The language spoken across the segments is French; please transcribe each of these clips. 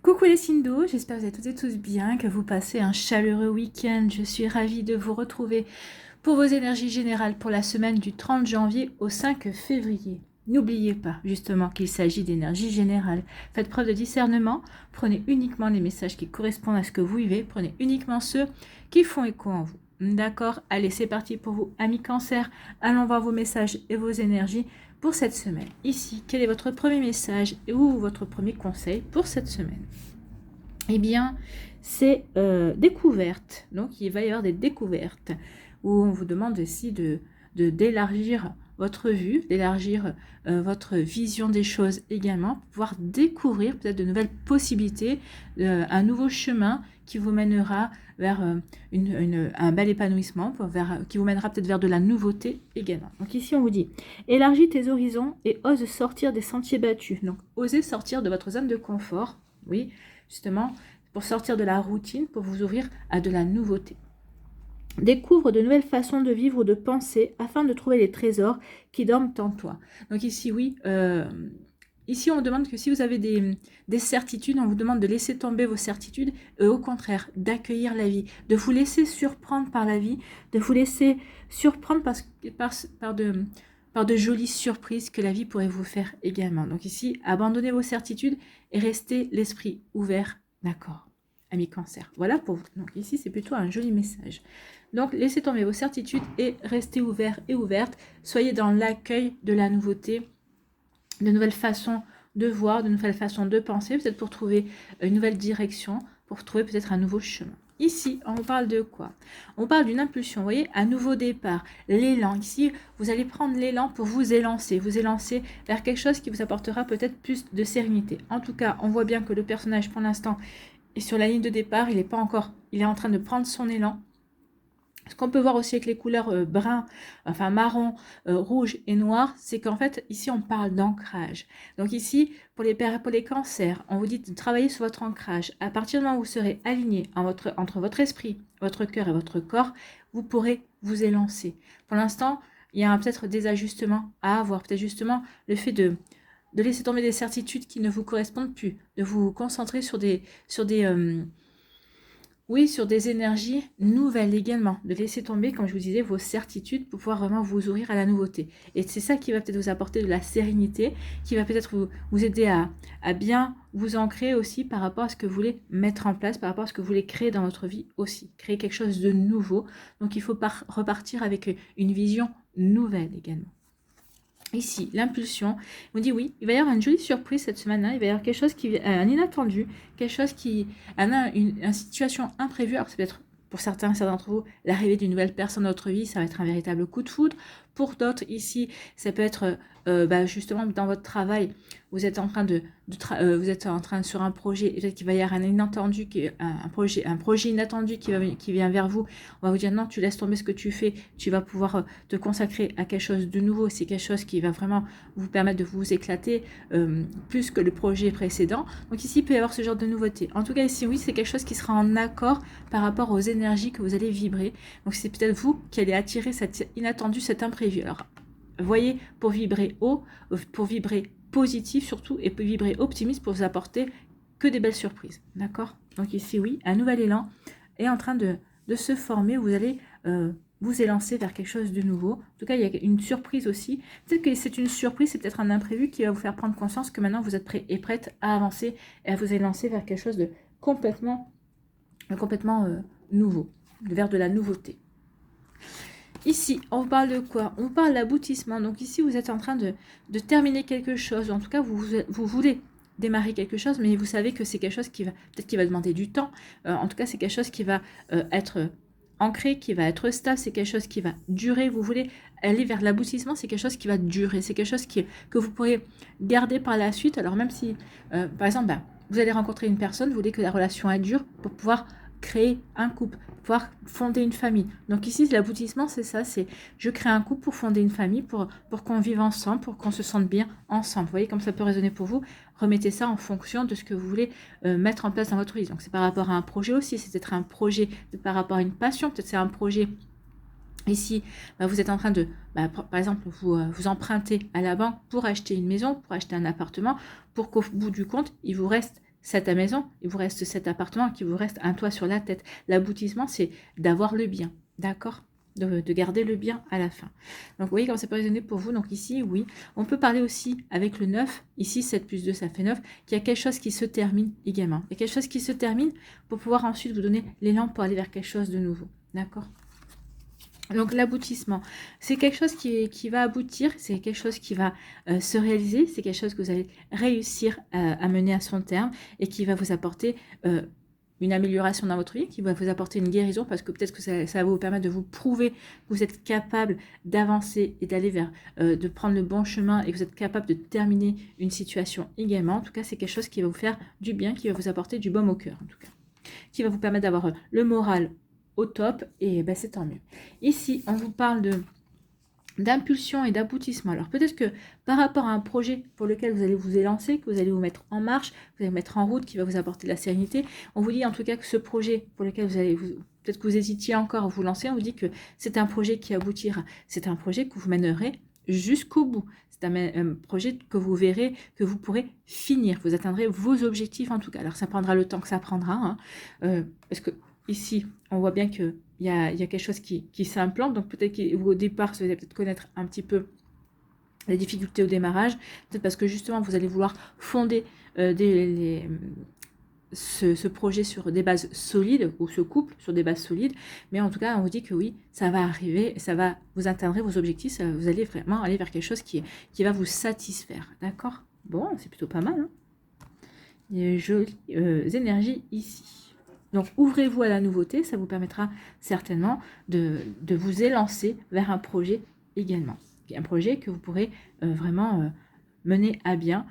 Coucou les Sindo, j'espère que vous êtes toutes et tous bien, que vous passez un chaleureux week-end. Je suis ravie de vous retrouver pour vos énergies générales pour la semaine du 30 janvier au 5 février. N'oubliez pas justement qu'il s'agit d'énergie générale. Faites preuve de discernement, prenez uniquement les messages qui correspondent à ce que vous vivez, prenez uniquement ceux qui font écho en vous. D'accord? Allez, c'est parti pour vous, amis Cancer. Allons voir vos messages et vos énergies pour cette semaine. Ici, quel est votre premier message ou votre premier conseil pour cette semaine? Eh bien, c'est découverte. Donc, il va y avoir des découvertes où on vous demande aussi d'élargir votre vue, d'élargir votre vision des choses également, pour pouvoir découvrir peut-être de nouvelles possibilités, un nouveau chemin qui vous mènera vers un bel épanouissement, qui vous mènera peut-être vers de la nouveauté également. Donc ici, on vous dit, élargis tes horizons et ose sortir des sentiers battus. Donc, osez sortir de votre zone de confort, oui, justement, pour sortir de la routine, pour vous ouvrir à de la nouveauté. Découvre de nouvelles façons de vivre ou de penser afin de trouver les trésors qui dorment en toi. Donc ici, oui, ici on vous demande que si vous avez des certitudes, on vous demande de laisser tomber vos certitudes et au contraire, d'accueillir la vie, de vous laisser surprendre par la vie, de vous laisser surprendre par de jolies surprises que la vie pourrait vous faire également. Donc ici, abandonnez vos certitudes et restez l'esprit ouvert, d'accord, amis Cancer. Voilà pour vous. Donc ici, c'est plutôt un joli message. Donc, laissez tomber vos certitudes et restez ouverts et ouvertes. Soyez dans l'accueil de la nouveauté, de nouvelles façons de voir, de nouvelles façons de penser, peut-être pour trouver une nouvelle direction, pour trouver peut-être un nouveau chemin. Ici, on parle de quoi? On parle d'une impulsion, vous voyez, un nouveau départ, l'élan. Ici, vous allez prendre l'élan pour vous élancer vers quelque chose qui vous apportera peut-être plus de sérénité. En tout cas, on voit bien que le personnage, pour l'instant, est sur la ligne de départ, il est en train de prendre son élan. Ce qu'on peut voir aussi avec les couleurs brun, enfin marron, rouge et noir, c'est qu'en fait, ici, on parle d'ancrage. Donc ici, pour les cancers, on vous dit de travailler sur votre ancrage. À partir du moment où vous serez aligné entre votre esprit, votre cœur et votre corps, vous pourrez vous élancer. Pour l'instant, il y a peut-être des ajustements à avoir. Peut-être justement le fait de laisser tomber des certitudes qui ne vous correspondent plus, de vous concentrer sur des énergies nouvelles également, de laisser tomber, comme je vous disais, vos certitudes pour pouvoir vraiment vous ouvrir à la nouveauté. Et c'est ça qui va peut-être vous apporter de la sérénité, qui va peut-être vous aider à bien vous ancrer aussi par rapport à ce que vous voulez mettre en place, par rapport à ce que vous voulez créer dans votre vie aussi, créer quelque chose de nouveau. Donc il faut repartir avec une vision nouvelle également. Ici, l'impulsion, on dit oui, il va y avoir une jolie surprise cette semaine-là, il va y avoir quelque chose un inattendu, quelque chose une situation imprévue. Alors, ça peut être pour certains d'entre vous l'arrivée d'une nouvelle personne dans votre vie, ça va être un véritable coup de foudre. Pour d'autres, ici, ça peut être justement dans votre travail, vous êtes en train sur un projet, et peut-être qu'il va y avoir un inattendu, un projet inattendu qui vient vers vous. On va vous dire non, tu laisses tomber ce que tu fais, tu vas pouvoir te consacrer à quelque chose de nouveau. C'est quelque chose qui va vraiment vous permettre de vous éclater plus que le projet précédent. Donc ici, il peut y avoir ce genre de nouveauté. En tout cas, ici, oui, c'est quelque chose qui sera en accord par rapport aux énergies que vous allez vibrer. Donc c'est peut-être vous qui allez attirer cet inattendu, cet imprévu. Alors, voyez, pour vibrer haut, pour vibrer positif surtout, et pour vibrer optimiste, pour vous apporter que des belles surprises. D'accord? Donc ici, oui, un nouvel élan est en train de se former. Vous allez vous élancer vers quelque chose de nouveau. En tout cas, il y a une surprise aussi. Peut-être que c'est une surprise, c'est peut-être un imprévu qui va vous faire prendre conscience que maintenant vous êtes prêt et prête à avancer et à vous élancer vers quelque chose de complètement nouveau, vers de la nouveauté. Ici, on parle de quoi? On parle d'aboutissement. Donc ici, vous êtes en train de terminer quelque chose. En tout cas, vous voulez démarrer quelque chose, mais vous savez que c'est quelque chose qui va demander du temps. En tout cas, c'est quelque chose qui va être ancré, qui va être stable. C'est quelque chose qui va durer. Vous voulez aller vers l'aboutissement, c'est quelque chose qui va durer. C'est quelque chose que vous pourrez garder par la suite. Alors même si, par exemple, vous allez rencontrer une personne, vous voulez que la relation dure pour pouvoir créer un couple, pouvoir fonder une famille. Donc ici, l'aboutissement, c'est ça, c'est je crée un couple pour fonder une famille, pour qu'on vive ensemble, pour qu'on se sente bien ensemble. Vous voyez comme ça peut résonner pour vous. Remettez ça en fonction de ce que vous voulez mettre en place dans votre vie. Donc c'est par rapport à un projet aussi, c'est peut-être un projet par rapport à une passion, peut-être c'est un projet. Ici, vous êtes en train de, par exemple, vous empruntez à la banque pour acheter une maison, pour acheter un appartement, pour qu'au bout du compte, il vous reste cette maison, il vous reste cet appartement, qu'il vous reste un toit sur la tête. L'aboutissement, c'est d'avoir le bien, d'accord, de garder le bien à la fin. Donc, vous voyez comment ça peut résonner pour vous. Donc ici, oui, on peut parler aussi avec le 9. Ici, 7 plus 2, ça fait 9. Qu'il y a quelque chose qui se termine également. Il y a quelque chose qui se termine pour pouvoir ensuite vous donner l'élan pour aller vers quelque chose de nouveau, d'accord. Donc l'aboutissement, c'est quelque chose qui va aboutir, c'est quelque chose qui va se réaliser, c'est quelque chose que vous allez réussir à mener à son terme et qui va vous apporter une amélioration dans votre vie, qui va vous apporter une guérison, parce que peut-être que ça va vous permettre de vous prouver que vous êtes capable d'avancer et d'aller vers, de prendre le bon chemin et que vous êtes capable de terminer une situation également. En tout cas, c'est quelque chose qui va vous faire du bien, qui va vous apporter du baume au cœur, en tout cas, qui va vous permettre d'avoir le moral au top, et ben c'est tant mieux. Ici, on vous parle d'impulsion et d'aboutissement. Alors peut-être que par rapport à un projet pour lequel vous allez vous élancer, que vous allez vous mettre en marche, vous allez vous mettre en route, qui va vous apporter de la sérénité, on vous dit en tout cas que ce projet pour lequel vous allez peut-être que vous hésitiez encore à vous lancer, on vous dit que c'est un projet qui aboutira, c'est un projet que vous mènerez jusqu'au bout. C'est un projet que vous verrez, que vous pourrez finir, vous atteindrez vos objectifs en tout cas. Alors ça prendra le temps que ça prendra, hein, parce que ici, on voit bien qu'il y a quelque chose qui s'implante. Donc peut-être qu'au départ, vous allez peut-être connaître un petit peu les difficultés au démarrage. Peut-être parce que justement, vous allez vouloir fonder ce projet sur des bases solides, ou ce couple sur des bases solides. Mais en tout cas, on vous dit que oui, ça va arriver, ça va vous atteindre vos objectifs, vous allez vraiment aller vers quelque chose qui va vous satisfaire. D'accord? Bon, c'est plutôt pas mal, hein. Il y a de jolies énergies ici. Donc, ouvrez-vous à la nouveauté, ça vous permettra certainement de vous élancer vers un projet également. Un projet que vous pourrez vraiment mener à bien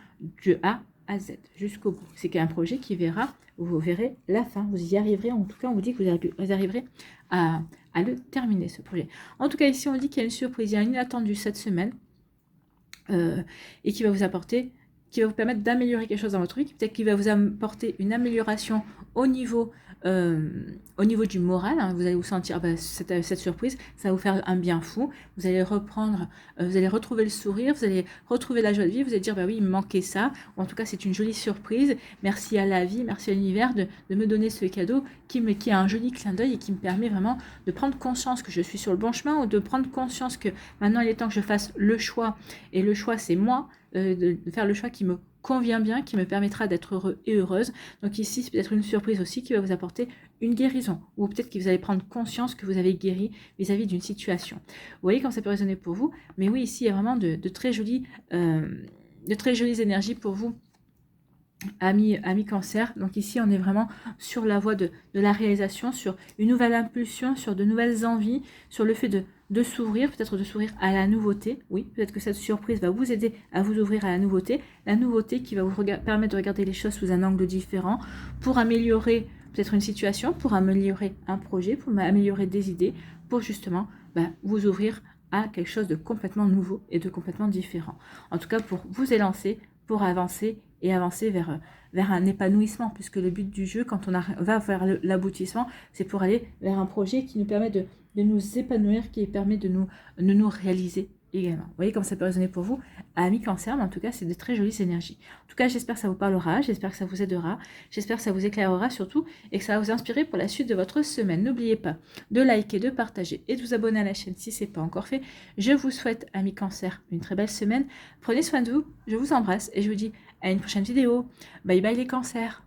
de A à Z, jusqu'au bout. C'est un projet qui verra, vous verrez la fin, vous y arriverez, en tout cas, on vous dit que vous arriverez à le terminer, ce projet. En tout cas, ici, on dit qu'il y a une surprise, il y a un inattendu cette semaine, et qui va vous apporter, qui va vous permettre d'améliorer quelque chose dans votre vie, peut-être qu'il va vous apporter une amélioration au niveau du moral, hein. Vous allez vous sentir, cette surprise, ça va vous faire un bien fou, vous allez reprendre, vous allez retrouver le sourire, vous allez retrouver la joie de vivre, vous allez dire, oui, il me manquait ça, ou en tout cas, c'est une jolie surprise, merci à la vie, merci à l'univers de me donner ce cadeau qui est un joli clin d'œil et qui me permet vraiment de prendre conscience que je suis sur le bon chemin, ou de prendre conscience que maintenant, il est temps que je fasse le choix, et le choix, c'est moi, de faire le choix qui me convient bien, qui me permettra d'être heureux et heureuse. Donc ici, c'est peut-être une surprise aussi qui va vous apporter une guérison, ou peut-être que vous allez prendre conscience que vous avez guéri vis-à-vis d'une situation. Vous voyez quand ça peut résonner pour vous, mais oui, ici, il y a vraiment de très jolies énergies pour vous, amis cancer. Donc ici, on est vraiment sur la voie de la réalisation, sur une nouvelle impulsion, sur de nouvelles envies, sur le fait de s'ouvrir, peut-être de s'ouvrir à la nouveauté. Oui, peut-être que cette surprise va vous aider à vous ouvrir à la nouveauté qui va vous permettre de regarder les choses sous un angle différent, pour améliorer peut-être une situation, pour améliorer un projet, pour améliorer des idées, pour justement vous ouvrir à quelque chose de complètement nouveau et de complètement différent. En tout cas, pour vous élancer, pour avancer et avancer vers un épanouissement, puisque le but du jeu, quand on va vers l'aboutissement, c'est pour aller vers un projet qui nous permet de nous épanouir, qui permet de nous réaliser également. Vous voyez comme ça peut résonner pour vous, amis cancer, mais en tout cas, c'est de très jolies énergies. En tout cas, j'espère que ça vous parlera, j'espère que ça vous aidera, j'espère que ça vous éclairera surtout, et que ça va vous inspirer pour la suite de votre semaine. N'oubliez pas de liker, de partager et de vous abonner à la chaîne si ce n'est pas encore fait. Je vous souhaite, amis cancer, une très belle semaine. Prenez soin de vous, je vous embrasse et je vous dis à une prochaine vidéo. Bye bye les cancers.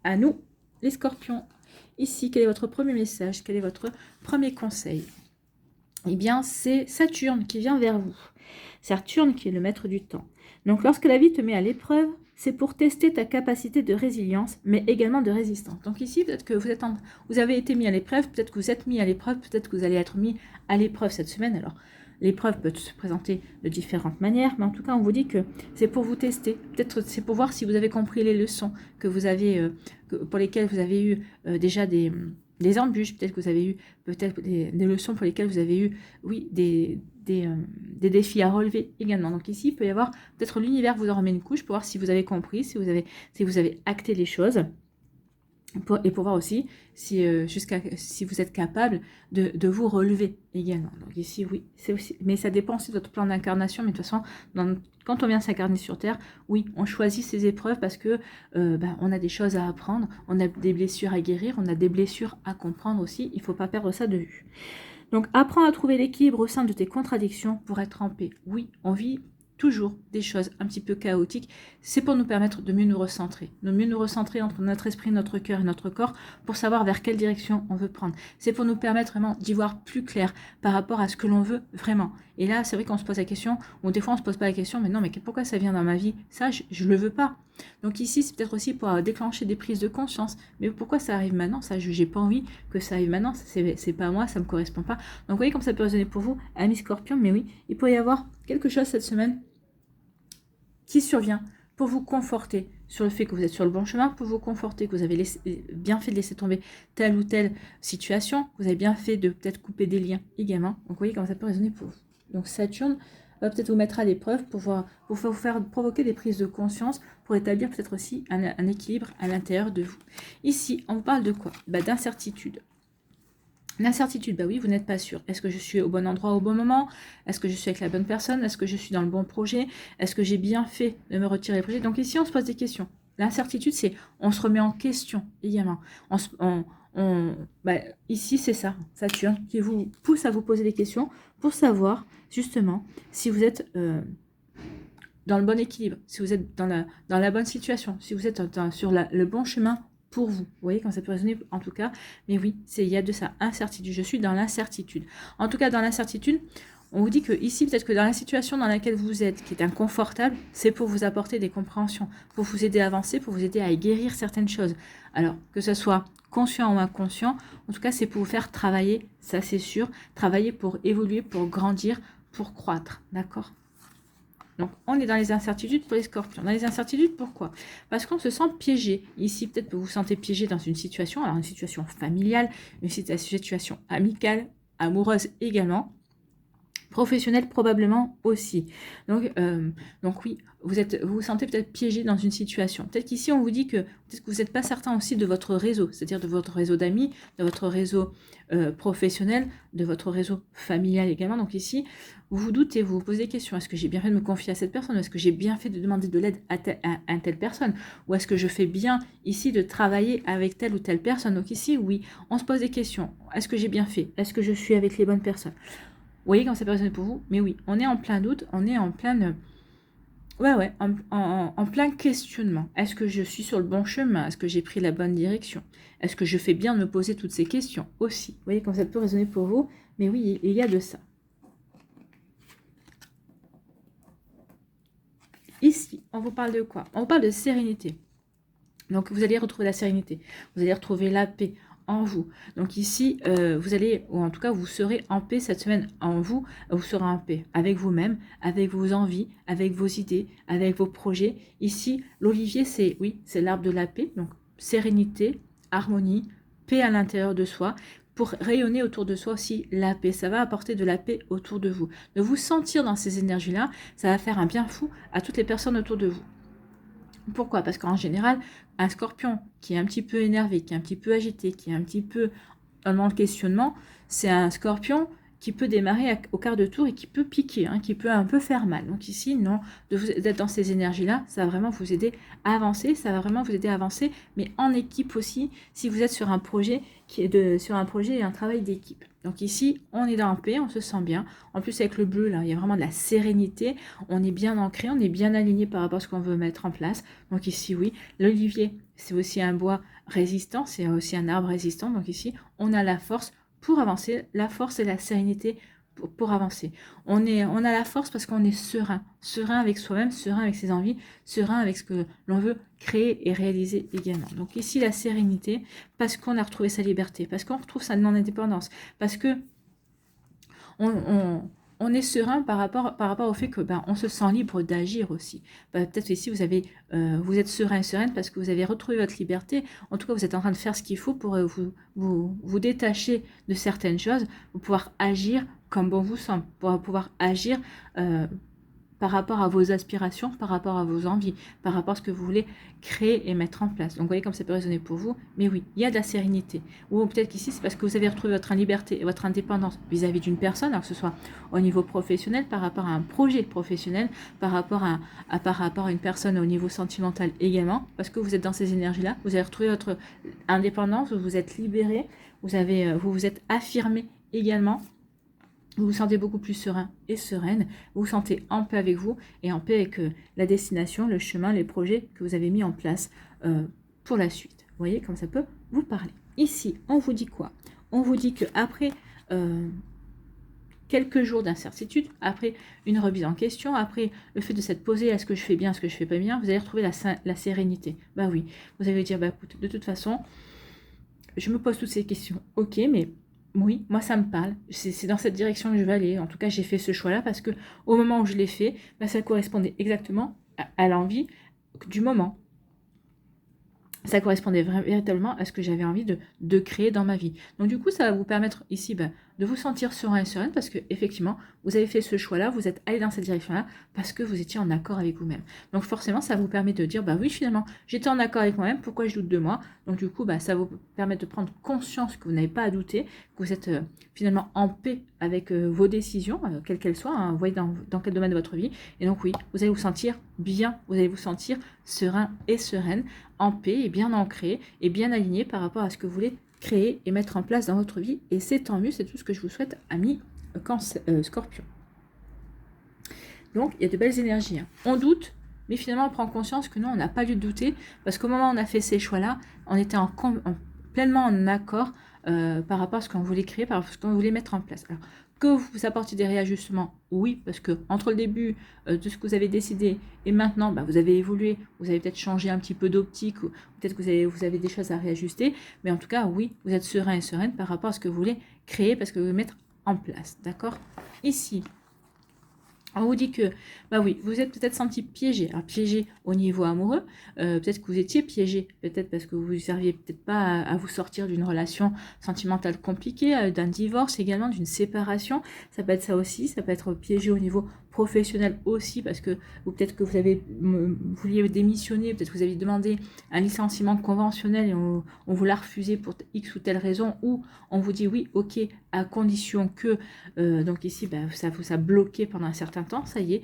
À nous, les scorpions. Ici, quel est votre premier message? Quel est votre premier conseil? Eh bien, c'est Saturne qui vient vers vous. Saturne qui est le maître du temps. Donc, lorsque la vie te met à l'épreuve, c'est pour tester ta capacité de résilience, mais également de résistance. Donc ici, peut-être que vous avez été mis à l'épreuve, peut-être que vous êtes mis à l'épreuve, peut-être que vous allez être mis à l'épreuve cette semaine. Alors, l'épreuve peut se présenter de différentes manières, mais en tout cas, on vous dit que c'est pour vous tester. Peut-être c'est pour voir si vous avez compris les leçons que vous avez, pour lesquelles vous avez eu déjà des embûches. Peut-être que vous avez eu des leçons pour lesquelles vous avez eu, oui, des défis à relever également. Donc ici, il peut y avoir, peut-être l'univers vous en remet une couche pour voir si vous avez compris, si vous avez acté les choses. et pour voir aussi si, si vous êtes capable de vous relever également. Donc ici, oui, c'est aussi, mais ça dépend aussi de votre plan d'incarnation. Mais de toute façon, quand on vient s'incarner sur Terre, oui, on choisit ces épreuves parce que on a des choses à apprendre, on a des blessures à guérir, on a des blessures à comprendre aussi. Il ne faut pas perdre ça de vue. Donc, apprends à trouver l'équilibre au sein de tes contradictions pour être en paix. Oui, on vit toujours des choses un petit peu chaotiques. C'est pour nous permettre de mieux nous recentrer. De mieux nous recentrer entre notre esprit, notre cœur et notre corps pour savoir vers quelle direction on veut prendre. C'est pour nous permettre vraiment d'y voir plus clair par rapport à ce que l'on veut vraiment. Et là, c'est vrai qu'on se pose la question, ou des fois on se pose pas la question, mais non, mais pourquoi ça vient dans ma vie? Ça, je le veux pas. Donc ici, c'est peut-être aussi pour déclencher des prises de conscience. Mais pourquoi ça arrive maintenant? Ça, j'ai pas envie que ça arrive maintenant. C'est pas moi, ça me correspond pas. Donc vous voyez comme ça peut résonner pour vous, amis Scorpion. Mais oui, il peut y avoir quelque chose cette semaine qui survient pour vous conforter sur le fait que vous êtes sur le bon chemin, pour vous conforter que vous avez bien fait de laisser tomber telle ou telle situation, que vous avez bien fait de peut-être couper des liens également. Donc vous voyez comment ça peut résonner pour vous. Donc Saturne va peut-être vous mettre à l'épreuve pour vous faire provoquer des prises de conscience, pour établir peut-être aussi un équilibre à l'intérieur de vous. Ici, on vous parle de quoi? D'incertitude. L'incertitude, oui, vous n'êtes pas sûr. Est-ce que je suis au bon endroit au bon moment? Est-ce que je suis avec la bonne personne? Est-ce que je suis dans le bon projet? Est-ce que j'ai bien fait de me retirer du projet? Donc ici, on se pose des questions. L'incertitude, c'est on se remet en question également. Ici, c'est ça, Saturne, qui vous pousse à vous poser des questions pour savoir justement si vous êtes dans le bon équilibre, si vous êtes dans la bonne situation, si vous êtes sur le bon chemin pour vous. Vous voyez, quand ça peut résonner en tout cas. Mais oui, il y a de ça, incertitude. Je suis dans l'incertitude. En tout cas, dans l'incertitude, on vous dit que ici, peut-être que dans la situation dans laquelle vous êtes, qui est inconfortable, c'est pour vous apporter des compréhensions, pour vous aider à avancer, pour vous aider à guérir certaines choses. Alors, que ce soit conscient ou inconscient, en tout cas, c'est pour vous faire travailler, ça c'est sûr, travailler pour évoluer, pour grandir, pour croître. D'accord ? Donc, on est dans les incertitudes pour les scorpions. Dans les incertitudes, pourquoi? Parce qu'on se sent piégé. Ici, peut-être que vous vous sentez piégé dans une situation, alors une situation familiale, une situation amicale, amoureuse également, professionnelle probablement aussi. Donc oui, vous vous sentez peut-être piégé dans une situation. Peut-être qu'ici, on vous dit que peut-être que vous n'êtes pas certain aussi de votre réseau, c'est-à-dire de votre réseau d'amis, de votre réseau professionnel, de votre réseau familial également. Donc ici, vous vous doutez, vous vous posez des questions. Est-ce que j'ai bien fait de me confier à cette personne? Est-ce que j'ai bien fait de demander de l'aide à telle personne? Ou est-ce que je fais bien ici de travailler avec telle ou telle personne? Donc ici, oui, on se pose des questions. Est-ce que j'ai bien fait? Est-ce que je suis avec les bonnes personnes? Vous voyez comment ça peut résonner pour vous? Mais oui, on est en plein doute, on est en plein... en plein questionnement. Est-ce que je suis sur le bon chemin? Est-ce que j'ai pris la bonne direction? Est-ce que je fais bien de me poser toutes ces questions aussi? Vous voyez comment ça peut résonner pour vous? Mais oui, il y a de ça. Ici, on vous parle de quoi? On vous parle de sérénité. Donc, vous allez retrouver la sérénité. Vous allez retrouver la paix en vous. Donc ici, vous allez, ou en tout cas, vous serez en paix cette semaine en vous. Vous serez en paix avec vous-même, avec vos envies, avec vos idées, avec vos projets. Ici, l'olivier, c'est l'arbre de la paix. Donc, sérénité, harmonie, paix à l'intérieur de soi. Pour rayonner autour de soi aussi la paix. Ça va apporter de la paix autour de vous. De vous sentir dans ces énergies-là, ça va faire un bien fou à toutes les personnes autour de vous. Pourquoi? Parce qu'en général, un scorpion qui est un petit peu énervé, qui est un petit peu agité, qui est un petit peu dans le questionnement, c'est un scorpion qui peut démarrer au quart de tour et qui peut piquer, qui peut un peu faire mal. Donc ici, non, d'être dans ces énergies-là, ça va vraiment vous aider à avancer, mais en équipe aussi, si vous êtes sur un projet sur un projet et un travail d'équipe. Donc ici, on est dans la paix, on se sent bien. En plus, avec le bleu, là, il y a vraiment de la sérénité. On est bien ancré, on est bien aligné par rapport à ce qu'on veut mettre en place. Donc ici, oui, l'olivier, c'est aussi un bois résistant, c'est aussi un arbre résistant. Donc ici, on a la force pour avancer, la force et la sérénité pour avancer. On a la force parce qu'on est serein avec soi-même, serein avec ses envies, serein avec ce que l'on veut créer et réaliser également. Donc ici, la sérénité, parce qu'on a retrouvé sa liberté, parce qu'on retrouve sa non-indépendance, parce que on est serein par rapport au fait que on se sent libre d'agir aussi. Peut-être ici, vous êtes serein et sereine parce que vous avez retrouvé votre liberté. En tout cas, vous êtes en train de faire ce qu'il faut pour vous détacher de certaines choses, pour pouvoir agir comme bon vous semble, pour pouvoir agir par rapport à vos aspirations, par rapport à vos envies, par rapport à ce que vous voulez créer et mettre en place. Donc vous voyez comme ça peut résonner pour vous, mais oui, il y a de la sérénité. Ou peut-être qu'ici, c'est parce que vous avez retrouvé votre liberté et votre indépendance vis-à-vis d'une personne, alors que ce soit au niveau professionnel, par rapport à un projet professionnel, par rapport à une personne au niveau sentimental également, parce que vous êtes dans ces énergies-là, vous avez retrouvé votre indépendance, vous vous êtes libéré, vous vous êtes affirmé également. Vous vous sentez beaucoup plus serein et sereine, vous vous sentez en paix avec vous et en paix avec la destination, le chemin, les projets que vous avez mis en place pour la suite. Vous voyez comme ça peut vous parler. Ici, on vous dit quoi? On vous dit qu'après quelques jours d'incertitude, après une remise en question, après le fait de s'être posé, est-ce que je fais bien, est-ce que je fais pas bien, vous allez retrouver la sérénité. Bah oui, vous allez dire, bah écoute, de toute façon, je me pose toutes ces questions, ok, mais oui, moi ça me parle, c'est dans cette direction que je vais aller. En tout cas, j'ai fait ce choix-là parce que au moment où je l'ai fait, bah, ça correspondait exactement à l'envie du moment. Ça correspondait véritablement à ce que j'avais envie de créer dans ma vie. Donc du coup, ça va vous permettre ici de vous sentir serein et sereine parce que effectivement, vous avez fait ce choix-là, vous êtes allé dans cette direction-là parce que vous étiez en accord avec vous-même. Donc forcément, ça vous permet de dire, bah oui, finalement, j'étais en accord avec moi-même, pourquoi je doute de moi? Donc du coup, ça vous permet de prendre conscience que vous n'avez pas à douter, que vous êtes finalement en paix avec vos décisions, quelles qu'elles soient, hein, vous voyez dans quel domaine de votre vie. Et donc oui, vous allez vous sentir bien, vous allez vous sentir serein et sereine, en paix et bien ancré et bien aligné par rapport à ce que vous voulez créer et mettre en place dans votre vie. Et c'est tant mieux, c'est tout ce que je vous souhaite, amis Scorpion. Donc, il y a de belles énergies. Hein. On doute, mais finalement, on prend conscience que non, on n'a pas dû douter, parce qu'au moment où on a fait ces choix-là, on était pleinement en accord par rapport à ce qu'on voulait créer, par rapport à ce qu'on voulait mettre en place. Alors, que vous apportiez des réajustements, oui, parce que entre le début de ce que vous avez décidé et maintenant, vous avez évolué, vous avez peut-être changé un petit peu d'optique, ou peut-être que vous avez des choses à réajuster, mais en tout cas, oui, vous êtes serein et sereine par rapport à ce que vous voulez créer, parce que vous voulez mettre en place, d'accord? Ici, on vous dit que, oui, vous êtes peut-être senti piégé. Alors, piégé au niveau amoureux, peut-être que vous étiez piégé, peut-être parce que vous ne serviez peut-être pas à vous sortir d'une relation sentimentale compliquée, d'un divorce également, d'une séparation. Ça peut être ça aussi, ça peut être piégé au niveau professionnel aussi, parce que peut-être que vous vouliez démissionner, peut-être que vous avez demandé un licenciement conventionnel et on vous l'a refusé pour X ou telle raison, ou on vous dit oui, ok, à condition que, donc ici, ça vous a bloqué pendant un certain temps, ça y est,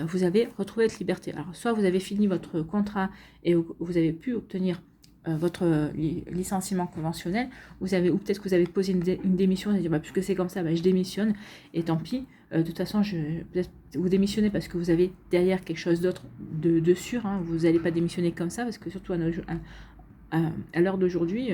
vous avez retrouvé votre liberté. Alors, soit vous avez fini votre contrat et vous avez pu obtenir votre licenciement conventionnel, ou peut-être que vous avez posé une démission, vous avez dit, puisque c'est comme ça, je démissionne, et tant pis, de toute façon, peut-être vous démissionnez parce que vous avez derrière quelque chose d'autre de sûr, hein, vous n'allez pas démissionner comme ça, parce que surtout à l'heure d'aujourd'hui,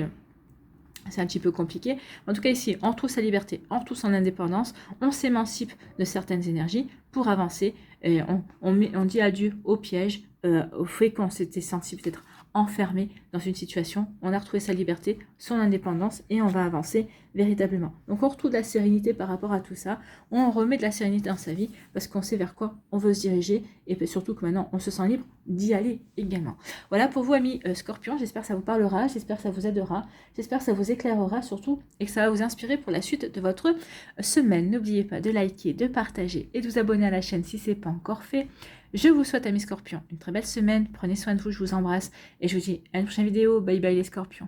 c'est un petit peu compliqué. En tout cas, ici, on retrouve sa liberté, on retrouve son indépendance, on s'émancipe de certaines énergies pour avancer. Et on dit adieu au piège, au fait qu'on s'était senti peut-être enfermé dans une situation. On a retrouvé sa liberté, son indépendance et on va avancer véritablement. Donc, on retrouve de la sérénité par rapport à tout ça. On remet de la sérénité dans sa vie parce qu'on sait vers quoi on veut se diriger et surtout que maintenant, on se sent libre d'y aller également. Voilà pour vous, amis Scorpion. J'espère que ça vous parlera, j'espère que ça vous aidera, j'espère que ça vous éclairera surtout et que ça va vous inspirer pour la suite de votre semaine. N'oubliez pas de liker, de partager et de vous abonner à la chaîne si ce n'est pas encore fait. Je vous souhaite, amis Scorpions, une très belle semaine. Prenez soin de vous, je vous embrasse et je vous dis à une prochaine vidéo. Bye bye les Scorpions.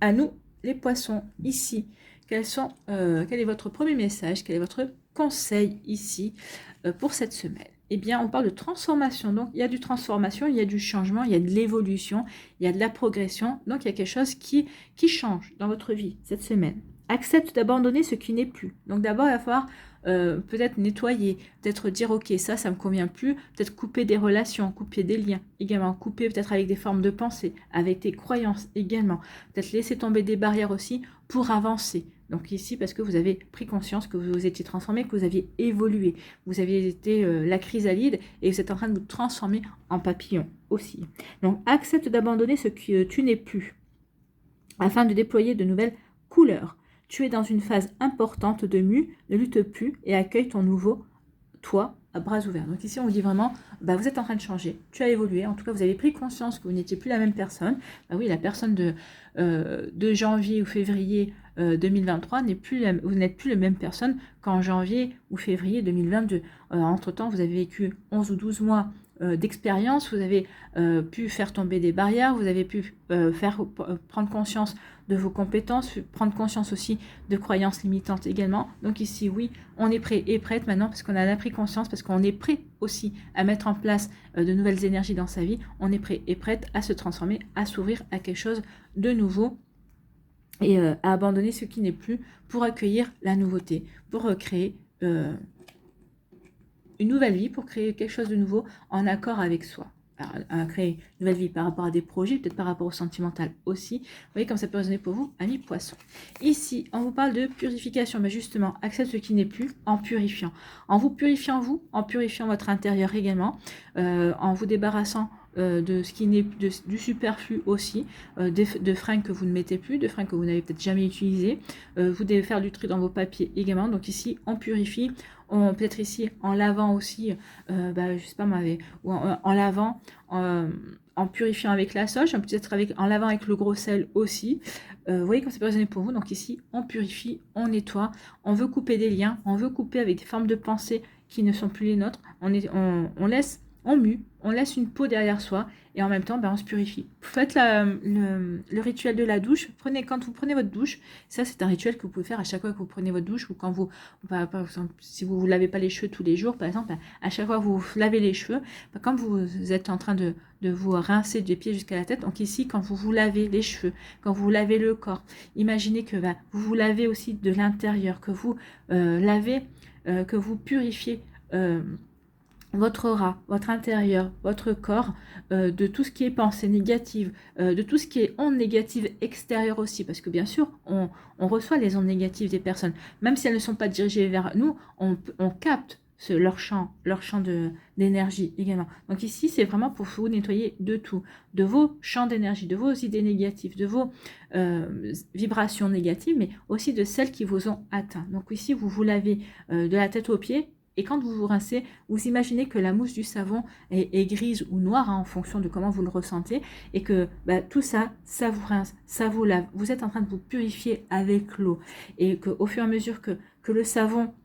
À nous, les poissons, ici. Quel est votre premier message? Quel est votre conseil ici pour cette semaine? Eh bien, on parle de transformation. Donc, il y a du transformation, il y a du changement, il y a de l'évolution, il y a de la progression. Donc, il y a quelque chose qui change dans votre vie cette semaine. Accepte d'abandonner ce qui n'est plus. Donc, d'abord, il va falloir peut-être nettoyer, peut-être dire ok, ça me convient plus, peut-être couper des relations, couper des liens, également couper peut-être avec des formes de pensée, avec des croyances également, peut-être laisser tomber des barrières aussi pour avancer. Donc ici, parce que vous avez pris conscience que vous étiez transformé, que vous aviez évolué, vous aviez été la chrysalide et vous êtes en train de vous transformer en papillon aussi. Donc accepte d'abandonner ce que tu n'es plus afin de déployer de nouvelles couleurs. Tu es dans une phase importante de mue, ne lutte plus et accueille ton nouveau toi à bras ouverts. Donc ici, on vous dit vraiment, vous êtes en train de changer, tu as évolué, en tout cas, vous avez pris conscience que vous n'étiez plus la même personne. Oui, la personne de janvier ou février 2023 n'est plus vous n'êtes plus la même personne qu'en janvier ou février 2022. Entre-temps, vous avez vécu 11 ou 12 mois d'expérience, vous avez pu faire tomber des barrières, vous avez pu prendre conscience de vos compétences, prendre conscience aussi de croyances limitantes également. Donc ici, oui, on est prêt et prête maintenant parce qu'on en a pris conscience, parce qu'on est prêt aussi à mettre en place de nouvelles énergies dans sa vie. On est prêt et prête à se transformer, à s'ouvrir à quelque chose de nouveau et à abandonner ce qui n'est plus pour accueillir la nouveauté, pour créer une nouvelle vie, pour créer quelque chose de nouveau en accord avec soi. À créer une nouvelle vie par rapport à des projets, peut-être par rapport au sentimental aussi. Vous voyez comme ça peut résonner pour vous, amis poissons. Ici, on vous parle de purification, mais justement, accepte ce qui n'est plus en purifiant. En vous purifiant vous, en purifiant votre intérieur également, en vous débarrassant de ce qui n'est du superflu aussi, de fringues que vous ne mettez plus, de fringues que vous n'avez peut-être jamais utilisées. Vous devez faire du tri dans vos papiers également. Donc ici, on purifie. Peut-être ici en lavant aussi, je sais pas moi, ou en lavant, en purifiant avec la soja, peut-être en lavant avec le gros sel aussi. Vous voyez comme ça peut résonner pour vous. Donc ici, on purifie, on nettoie, on veut couper des liens, on veut couper avec des formes de pensée qui ne sont plus les nôtres. On laisse, on mue, on laisse une peau derrière soi et en même temps, on se purifie. Vous faites le rituel de la douche. Quand vous prenez votre douche, ça c'est un rituel que vous pouvez faire à chaque fois que vous prenez votre douche ou quand vous, par exemple, si vous ne lavez pas les cheveux tous les jours, par exemple, à chaque fois que vous lavez les cheveux, quand vous êtes en train de vous rincer des pieds jusqu'à la tête, donc ici, quand vous vous lavez les cheveux, quand vous lavez le corps, imaginez que vous vous lavez aussi de l'intérieur, que vous lavez, que vous purifiez votre aura, votre intérieur, votre corps, de tout ce qui est pensée négative, de tout ce qui est ondes négatives extérieures aussi, parce que bien sûr, on reçoit les ondes négatives des personnes, même si elles ne sont pas dirigées vers nous, on capte leur champ d'énergie également. Donc ici, c'est vraiment pour vous nettoyer de tout, de vos champs d'énergie, de vos idées négatives, de vos vibrations négatives, mais aussi de celles qui vous ont atteint. Donc ici, vous vous lavez de la tête aux pieds. Et quand vous vous rincez, vous imaginez que la mousse du savon est grise ou noire en fonction de comment vous le ressentez et que tout ça, ça vous rince, ça vous lave. Vous êtes en train de vous purifier avec l'eau et qu'au fur et à mesure que le savon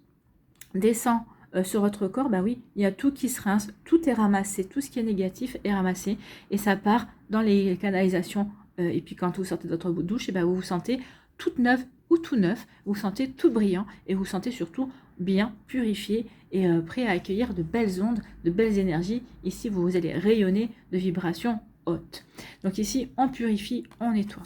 descend sur votre corps, oui, il y a tout qui se rince, tout est ramassé, tout ce qui est négatif est ramassé et ça part dans les canalisations. Et puis quand vous sortez de votre douche, vous vous sentez toute neuve ou tout neuf, vous vous sentez tout brillant et vous vous sentez surtout bien purifié et prêt à accueillir de belles ondes, de belles énergies. Ici, vous allez rayonner de vibrations hautes. Donc ici, on purifie, on nettoie.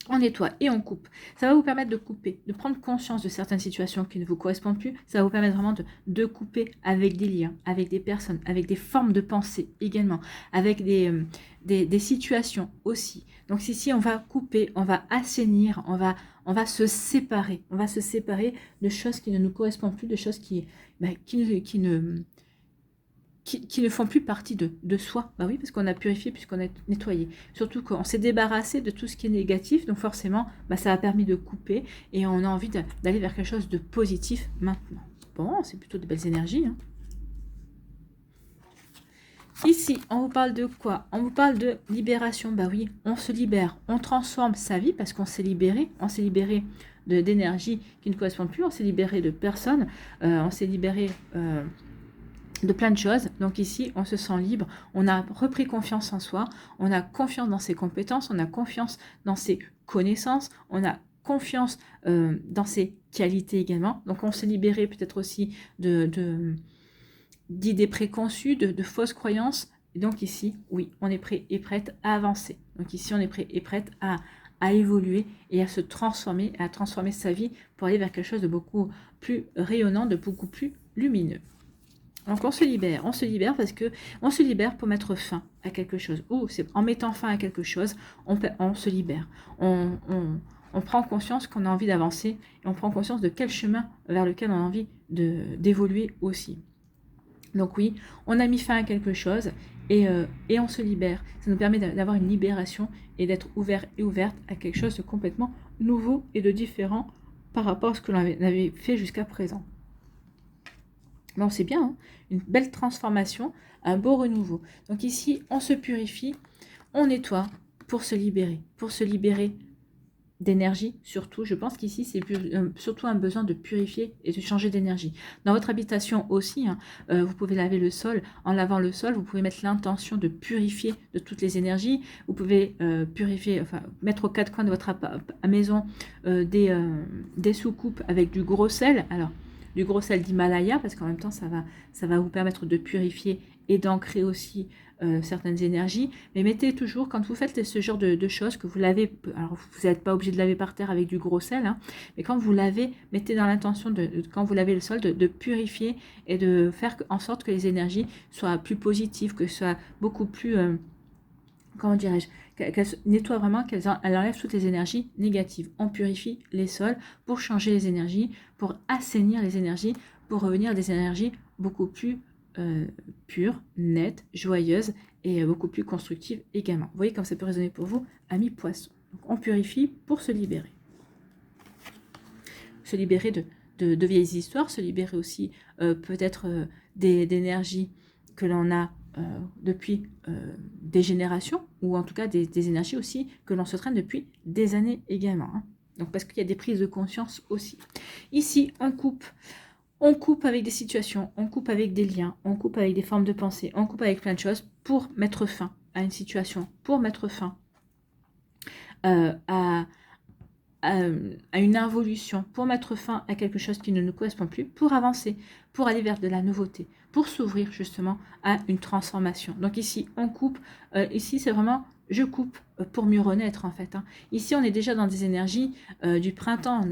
On nettoie et on coupe. Ça va vous permettre de couper, de prendre conscience de certaines situations qui ne vous correspondent plus. Ça va vous permettre vraiment de couper avec des liens, avec des personnes, avec des formes de pensée également, avec des situations aussi. Donc ici, on va couper, on va assainir, on va se séparer. On va se séparer de choses qui ne nous correspondent plus, de choses qui ne font plus partie de soi. Oui, parce qu'on a purifié, puisqu'on a nettoyé. Surtout qu'on s'est débarrassé de tout ce qui est négatif, donc forcément, ça a permis de couper, et on a envie d'aller vers quelque chose de positif maintenant. Bon, c'est plutôt de belles énergies. Ici, on vous parle de quoi? On vous parle de libération. Oui, on se libère, on transforme sa vie, parce qu'on s'est libéré d'énergie qui ne correspond plus, on s'est libéré de personnes, on s'est libéré de plein de choses. Donc ici, on se sent libre, on a repris confiance en soi, on a confiance dans ses compétences, on a confiance dans ses connaissances, on a confiance dans ses qualités également. Donc on s'est libéré peut-être aussi d'idées préconçues, de fausses croyances. Et donc ici, oui, on est prêt et prête à avancer. Donc ici, on est prêt et prête à évoluer et à se transformer, à transformer sa vie pour aller vers quelque chose de beaucoup plus rayonnant, de beaucoup plus lumineux. Donc on se libère parce que on se libère pour mettre fin à quelque chose. Ou c'est en mettant fin à quelque chose, on se libère. On prend conscience qu'on a envie d'avancer et on prend conscience de quel chemin vers lequel on a envie d'évoluer aussi. Donc oui, on a mis fin à quelque chose et on se libère. Ça nous permet d'avoir une libération et d'être ouvert et ouverte à quelque chose de complètement nouveau et de différent par rapport à ce que l'on avait fait jusqu'à présent. Bon, c'est bien, une belle transformation, un beau renouveau. Donc ici, on se purifie, on nettoie pour se libérer d'énergie, surtout. Je pense qu'ici, c'est surtout un besoin de purifier et de changer d'énergie. Dans votre habitation aussi, hein, vous pouvez laver le sol. En lavant le sol, vous pouvez mettre l'intention de purifier de toutes les énergies. Vous pouvez purifier, enfin, mettre aux quatre coins de votre maison des soucoupes avec du gros sel. Alors, du gros sel d'Himalaya, parce qu'en même temps, ça va vous permettre de purifier et d'ancrer aussi certaines énergies, mais mettez toujours, quand vous faites ce genre de choses, que vous lavez, alors vous n'êtes pas obligé de laver par terre avec du gros sel, hein, mais quand vous lavez, mettez dans l'intention, quand vous lavez le sol, de purifier et de faire en sorte que les énergies soient plus positives, que ce soit beaucoup plus, comment dirais-je, qu'elle nettoie vraiment, elle enlève toutes les énergies négatives. On purifie les sols pour changer les énergies, pour assainir les énergies, pour revenir à des énergies beaucoup plus pure, nette, joyeuse et beaucoup plus constructive également. Vous voyez comme ça peut résonner pour vous, amis poissons. Donc on purifie pour se libérer. Se libérer de vieilles histoires, se libérer aussi peut-être d'énergies que l'on a depuis des générations, ou en tout cas des énergies aussi que l'on se traîne depuis des années également. Hein. Donc parce qu'il y a des prises de conscience aussi. Ici, on coupe. On coupe avec des situations, on coupe avec des liens, on coupe avec des formes de pensée, on coupe avec plein de choses pour mettre fin à une situation, pour mettre fin à une involution, pour mettre fin à quelque chose qui ne nous correspond plus, pour avancer, pour aller vers de la nouveauté, pour s'ouvrir justement à une transformation. Donc ici, on coupe. Ici, c'est vraiment je coupe pour mieux renaître en fait. Hein. Ici, on est déjà dans des énergies du printemps.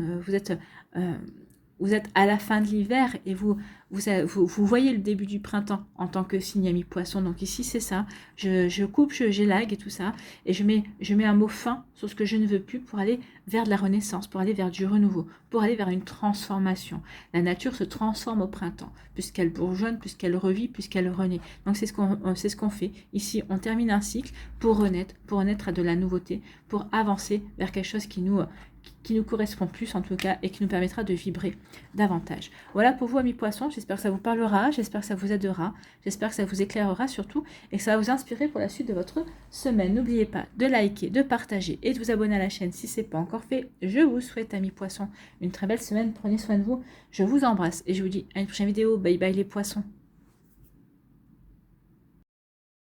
Vous êtes à la fin de l'hiver et vous voyez le début du printemps en tant que signe ami poisson. Donc ici, c'est ça. Je coupe, j'élague et tout ça. Et je mets un mot fin sur ce que je ne veux plus pour aller vers de la renaissance, pour aller vers du renouveau, pour aller vers une transformation. La nature se transforme au printemps, puisqu'elle bourgeonne, puisqu'elle revit, puisqu'elle renaît. Donc c'est ce qu'on fait. Ici, on termine un cycle pour renaître à de la nouveauté, pour avancer vers quelque chose qui nous correspond plus en tout cas et qui nous permettra de vibrer davantage. Voilà pour vous amis poissons, j'espère que ça vous parlera, j'espère que ça vous aidera, j'espère que ça vous éclairera surtout et que ça va vous inspirer pour la suite de votre semaine. N'oubliez pas de liker, de partager et de vous abonner à la chaîne si ce n'est pas encore fait. Je vous souhaite amis poissons une très belle semaine, prenez soin de vous, je vous embrasse et je vous dis à une prochaine vidéo, bye bye les poissons.